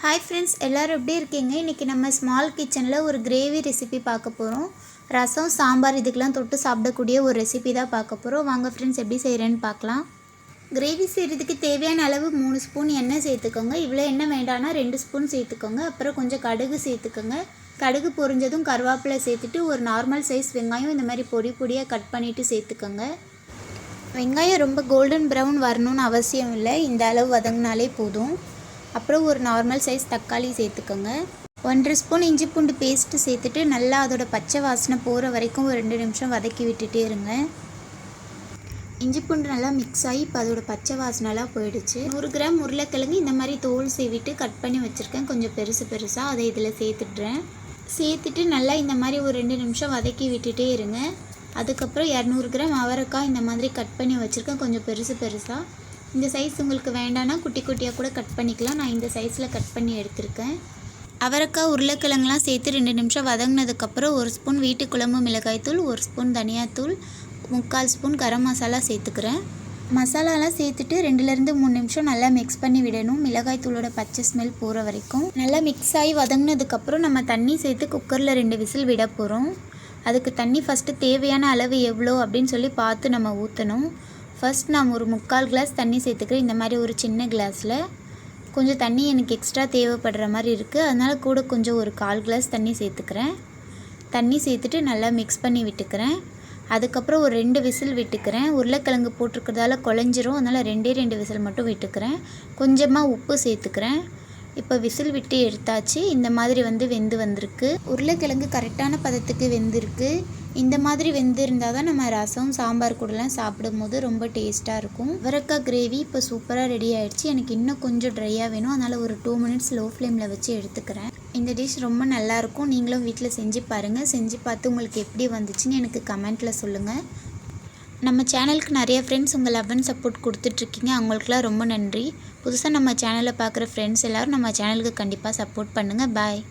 Hi friends எல்லோரும் எப்படி இருக்கீங்க? இன்றைக்கி நம்ம ஸ்மால் கிச்சனில் ஒரு கிரேவி ரெசிபி பார்க்க போகிறோம். ரசம் சாம்பார் இதுக்கெலாம் தொட்டு சாப்பிடக்கூடிய ஒரு ரெசிபி தான் பார்க்க போகிறோம். வாங்க ஃப்ரெண்ட்ஸ் எப்படி செய்கிறேன்னு பார்க்கலாம். கிரேவி செய்கிறதுக்கு தேவையான அளவு 3 ஸ்பூன் எண்ணெய் சேர்த்துக்கோங்க. இவ்வளோ எண்ணெய் வேண்டாம்னா 2 ஸ்பூன் சேர்த்துக்கோங்க. அப்புறம் கொஞ்சம் கடுகு சேர்த்துக்கோங்க. கடுகு பொரிஞ்சதும் கருவேப்பிலை சேர்த்துட்டு ஒரு நார்மல் சைஸ் வெங்காயம் இந்த மாதிரி பொடியாக கட் பண்ணிவிட்டு சேர்த்துக்கோங்க. வெங்காயம் ரொம்ப கோல்டன் ப்ரௌன் வரணும்னு அவசியம் இல்லை, இந்த அளவு வதங்கினாலே போதும். அப்புறம் ஒரு நார்மல் சைஸ் தக்காளி சேர்த்துக்கோங்க. 1.5 ஸ்பூன் இஞ்சி பூண்டு பேஸ்ட்டு சேர்த்துட்டு நல்லா அதோட பச்சை வாசனை போகிற வரைக்கும் ஒரு 2 நிமிஷம் வதக்கி விட்டுட்டே இருங்க. இஞ்சி பூண்டு நல்லா மிக்ஸ் ஆகி இப்போ அதோட பச்சை வாசனைலாம் போயிடுச்சு. 100 கிராம் உருளைக்கிழங்கு இந்த மாதிரி தோல் சீவிட்டு கட் பண்ணி வச்சுருக்கேன், கொஞ்சம் பெருசாக அதை இதில் சேர்த்துட்டு நல்லா இந்த மாதிரி ஒரு 2 நிமிஷம் வதக்கி விட்டுட்டே இருங்க. அதுக்கப்புறம் 200 கிராம் அவரக்காய் இந்த மாதிரி கட் பண்ணி வச்சுருக்கேன், கொஞ்சம் பெருசாக. இந்த சைஸ் உங்களுக்கு வேண்டாம்னா குட்டியாக கூட கட் பண்ணிக்கலாம். நான் இந்த சைஸில் கட் பண்ணி எடுத்திருக்கேன். அவரக்காய் உருளைக்கிழங்குலாம் சேர்த்து 2 நிமிஷம் வதங்கினதுக்கப்புறம் 1 ஸ்பூன் வீட்டு குழம்பு மிளகாய்த்தூள், 1 ஸ்பூன் தனியாத்தூள், 3/4 ஸ்பூன் கரம் மசாலா சேர்த்துக்கிறேன். மசாலாலாம் சேர்த்துட்டு 2லேருந்து 3 நிமிஷம் நல்லா மிக்ஸ் பண்ணி விடணும், மிளகாய்த்தூளோட பச்சை ஸ்மெல் போகிற வரைக்கும். நல்லா மிக்ஸ் ஆகி வதங்கினதுக்கப்புறம் நம்ம தண்ணி சேர்த்து குக்கரில் 2 விசில் விட போகிறோம். அதுக்கு தண்ணி ஃபஸ்ட்டு தேவையான அளவு எவ்வளோ அப்படின்னு சொல்லி பார்த்து நம்ம ஊற்றணும். ஃபஸ்ட் நான் ஒரு 3/4 கிளாஸ் தண்ணி சேர்த்துக்கிறேன். இந்த மாதிரி ஒரு சின்ன கிளாஸில் கொஞ்சம் தண்ணி எனக்கு எக்ஸ்ட்ரா தேவைப்படுற மாதிரி இருக்குது, அதனால் கூட கொஞ்சம் ஒரு 1/4 கிளாஸ் தண்ணி சேர்த்துக்கிறேன். தண்ணி சேர்த்துட்டு நல்லா மிக்ஸ் பண்ணி விட்டுக்கிறேன். அதுக்கப்புறம் ஒரு 2 விசில் விட்டுக்கிறேன். உருளைக்கிழங்கு போட்டிருக்கிறதால குழஞ்சிரும், அதனால் 2 விசில் மட்டும் விட்டுக்கிறேன். கொஞ்சமாக உப்பு சேர்த்துக்கிறேன். இப்போ விசில் விட்டு எடுத்தாச்சு. இந்த மாதிரி வெந்து வந்திருக்கு. உருளைக்கிழங்கு கரெக்டான பதத்துக்கு வெந்திருக்கு. இந்த மாதிரி வெந்திருந்தால் தான் நம்ம ரசம் சாம்பார் கூடலாம் சாப்பிடும் போது ரொம்ப டேஸ்ட்டாக இருக்கும். அவரக்காய் கிரேவி இப்போ சூப்பராக ரெடி ஆகிடுச்சு. எனக்கு இன்னும் கொஞ்சம் ட்ரையாக வேணும், அதனால் ஒரு 2 மினிட்ஸ் லோ ஃப்ளேமில் வச்சு எடுத்துக்கிறேன். இந்த டிஷ் ரொம்ப நல்லாயிருக்கும். நீங்களும் வீட்டில் செஞ்சு பாருங்கள். செஞ்சு பார்த்து உங்களுக்கு எப்படி வந்துச்சுன்னு எனக்கு கமெண்ட்டில் சொல்லுங்கள். நம்ம சேனலுக்கு நிறைய ஃப்ரெண்ட்ஸ் உங்கள் லவ் அண்ட் சப்போர்ட் கொடுத்துட்ருக்கீங்க, அவங்களுக்குலாம் ரொம்ப நன்றி. புதுசாக நம்ம சேனலை பார்க்குற ஃப்ரெண்ட்ஸ் எல்லோரும் நம்ம சேனலுக்கு கண்டிப்பாக சப்போர்ட் பண்ணுங்கள். பாய்.